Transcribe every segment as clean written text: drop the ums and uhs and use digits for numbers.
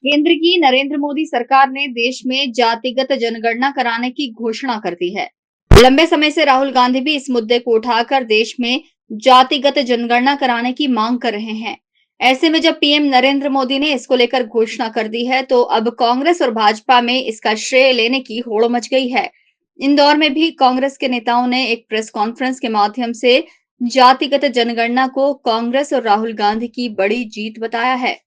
केंद्र की नरेंद्र मोदी सरकार ने देश में जातिगत जनगणना कराने की घोषणा कर दी है। लंबे समय से राहुल गांधी भी इस मुद्दे को उठाकर देश में जातिगत जनगणना कराने की मांग कर रहे हैं। ऐसे में जब पीएम नरेंद्र मोदी ने इसको लेकर घोषणा कर दी है, तो अब कांग्रेस और भाजपा में इसका श्रेय लेने की होड़ मच गई है। इंदौर में भी कांग्रेस के नेताओं ने एक प्रेस कॉन्फ्रेंस के माध्यम से जातिगत जनगणना को कांग्रेस और राहुल गांधी की बड़ी जीत बताया है।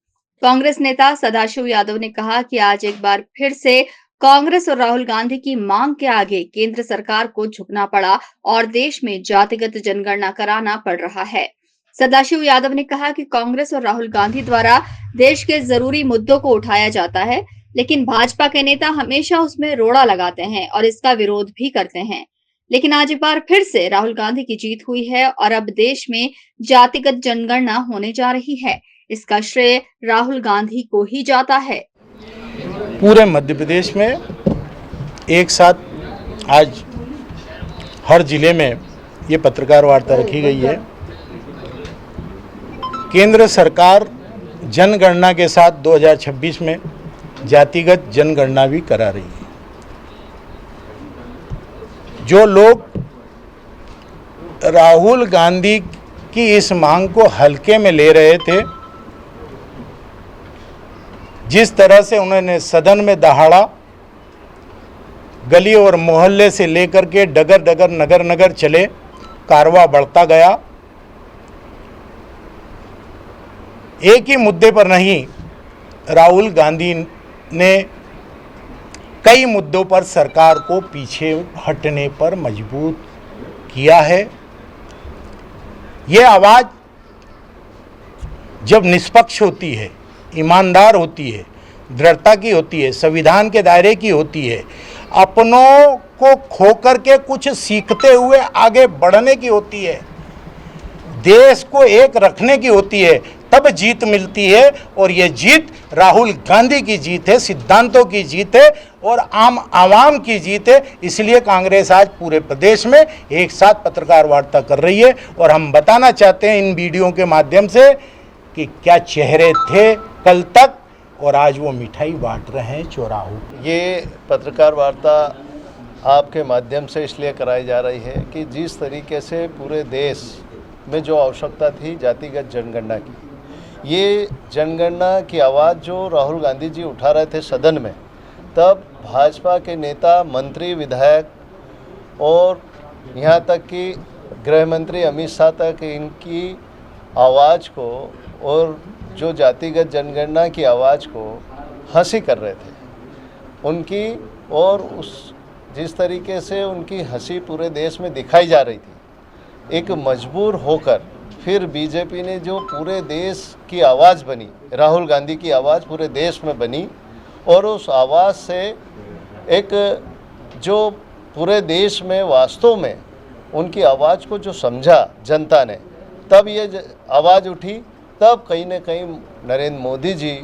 कांग्रेस नेता सदाशिव यादव ने कहा कि आज एक बार फिर से कांग्रेस और राहुल गांधी की मांग के आगे केंद्र सरकार को झुकना पड़ा और देश में जातिगत जनगणना कराना पड़ रहा है। सदाशिव यादव ने कहा कि कांग्रेस और राहुल गांधी द्वारा देश के जरूरी मुद्दों को उठाया जाता है, लेकिन भाजपा के नेता हमेशा उसमें रोड़ा लगाते हैं और इसका विरोध भी करते हैं। लेकिन आज एक बार फिर से राहुल गांधी की जीत हुई है और अब देश में जातिगत जनगणना होने जा रही है। इसका श्रेय राहुल गांधी को ही जाता है। पूरे मध्य प्रदेश में एक साथ आज हर जिले में ये पत्रकार वार्ता रखी गई है। केंद्र सरकार जनगणना के साथ 2026 में जातिगत जनगणना भी करा रही है। जो लोग राहुल गांधी की इस मांग को हल्के में ले रहे थे, जिस तरह से उन्होंने सदन में दहाड़ा, गली और मोहल्ले से लेकर के डगर डगर नगर नगर चले, कारवां बढ़ता गया। एक ही मुद्दे पर नहीं, राहुल गांधी ने कई मुद्दों पर सरकार को पीछे हटने पर मजबूर किया है। ये आवाज़ जब निष्पक्ष होती है, ईमानदार होती है, दृढ़ता की होती है, संविधान के दायरे की होती है, अपनों को खोकर के कुछ सीखते हुए आगे बढ़ने की होती है, देश को एक रखने की होती है, तब जीत मिलती है। और ये जीत राहुल गांधी की जीत है, सिद्धांतों की जीत है और आम आवाम की जीत है। इसलिए कांग्रेस आज पूरे प्रदेश में एक साथ पत्रकार वार्ता कर रही है और हम बताना चाहते हैं इन वीडियो के माध्यम से कि क्या चेहरे थे कल तक और आज वो मिठाई बांट रहे हैं चौराहों। ये पत्रकार वार्ता आपके माध्यम से इसलिए कराई जा रही है कि जिस तरीके से पूरे देश में जो आवश्यकता थी जातिगत जनगणना की, ये जनगणना की आवाज़ जो राहुल गांधी जी उठा रहे थे सदन में, तब भाजपा के नेता, मंत्री, विधायक और यहाँ तक कि गृह मंत्री अमित शाह तक इनकी आवाज़ को और जो जातिगत जनगणना की आवाज़ को हंसी कर रहे थे उनकी, और उस जिस तरीके से उनकी हंसी पूरे देश में दिखाई जा रही थी, एक मजबूर होकर फिर बीजेपी ने जो पूरे देश की आवाज़ बनी, राहुल गांधी की आवाज़ पूरे देश में बनी और उस आवाज़ से एक जो पूरे देश में वास्तव में उनकी आवाज़ को जो समझा जनता ने, तब ये आवाज़ उठी। तब कहीं न कहीं नरेंद्र मोदी जी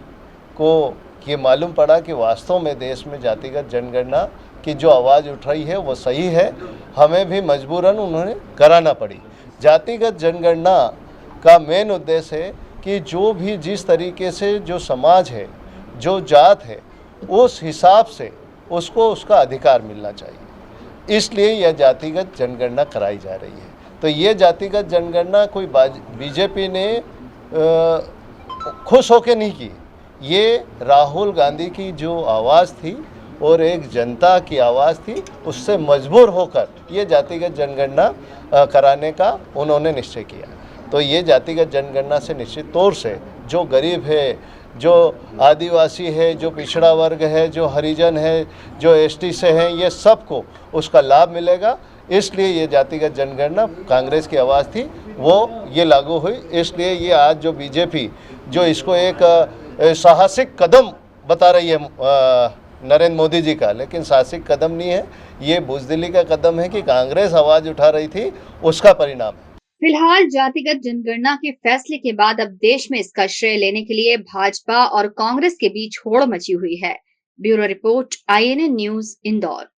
को ये मालूम पड़ा कि वास्तव में देश में जातिगत जनगणना की जो आवाज़ उठ रही है वो सही है, हमें भी मजबूरन उन्होंने कराना पड़ी। जातिगत जनगणना का मेन उद्देश्य है कि जो भी जिस तरीके से जो समाज है, जो जात है, उस हिसाब से उसको उसका अधिकार मिलना चाहिए। इसलिए यह जातिगत जनगणना कराई जा रही है। तो ये जातिगत जनगणना कोई बीजेपी ने खुश होकर नहीं की, ये राहुल गांधी की जो आवाज़ थी और एक जनता की आवाज़ थी, उससे मजबूर होकर ये जातिगत जनगणना कराने का उन्होंने निश्चय किया। तो ये जातिगत जनगणना से निश्चित तौर से जो गरीब है, जो आदिवासी है, जो पिछड़ा वर्ग है, जो हरिजन है, जो एसटी से हैं, ये सबको उसका लाभ मिलेगा। इसलिए ये जातिगत जनगणना कांग्रेस की आवाज़ थी, वो ये लागू हुई। इसलिए ये आज जो बीजेपी जो इसको एक साहसिक कदम बता रही है नरेंद्र मोदी जी का, लेकिन साहसिक कदम नहीं है, ये बुज़दिली का कदम है कि कांग्रेस आवाज़ उठा रही थी, उसका परिणाम है। फिलहाल जातिगत जनगणना के फैसले के बाद अब देश में इसका श्रेय लेने के लिए भाजपा और कांग्रेस के बीच होड़ मची हुई है। Bureau report, IANN news, Indore.